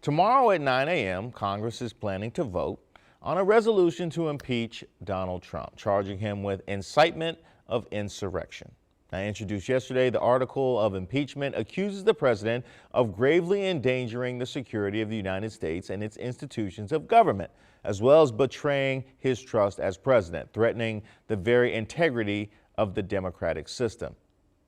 Tomorrow at 9 a.m., Congress is planning to vote on a resolution to impeach Donald Trump, charging him with incitement of insurrection. I introduced yesterday the article of impeachment accuses the president of gravely endangering the security of the United States and its institutions of government, as well as betraying his trust as president, threatening the very integrity of the democratic system.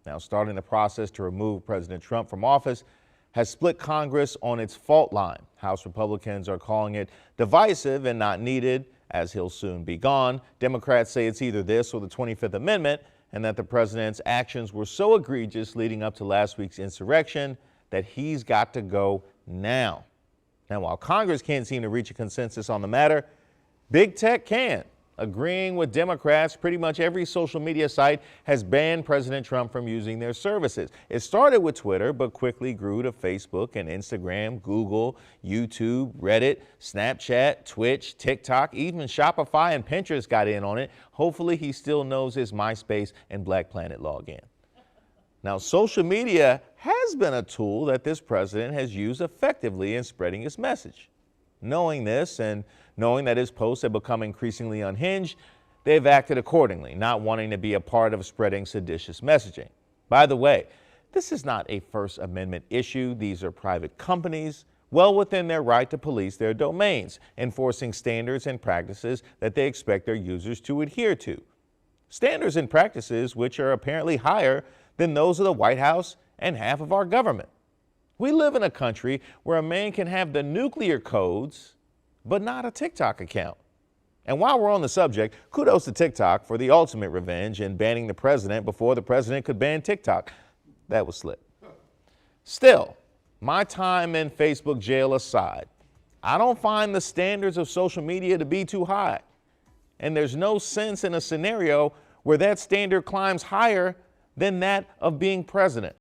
Now, starting the process to remove President Trump from office has split Congress on its fault line. House Republicans are calling it divisive and not needed, as he'll soon be gone. Democrats say it's either this or the 25th Amendment, and that the president's actions were so egregious leading up to last week's insurrection that he's got to go now. Now, while Congress can't seem to reach a consensus on the matter, big tech can. Agreeing with Democrats, pretty much every social media site has banned President Trump from using their services. It started with Twitter, but quickly grew to Facebook and Instagram, Google, YouTube, Reddit, Snapchat, Twitch, TikTok, even Shopify and Pinterest got in on it. Hopefully he still knows his MySpace and Black Planet login. Now, social media has been a tool that this president has used effectively in spreading his message. Knowing this and knowing that his posts have become increasingly unhinged, they've acted accordingly, not wanting to be a part of spreading seditious messaging. By the way, this is not a First Amendment issue. These are private companies, well within their right to police their domains, enforcing standards and practices that they expect their users to adhere to. Standards and practices which are apparently higher than those of the White House and half of our government. We live in a country where a man can have the nuclear codes, but not a TikTok account. And while we're on the subject, kudos to TikTok for the ultimate revenge in banning the president before the president could ban TikTok. That was slick. Still, my time in Facebook jail aside, I don't find the standards of social media to be too high. And there's no sense in a scenario where that standard climbs higher than that of being president.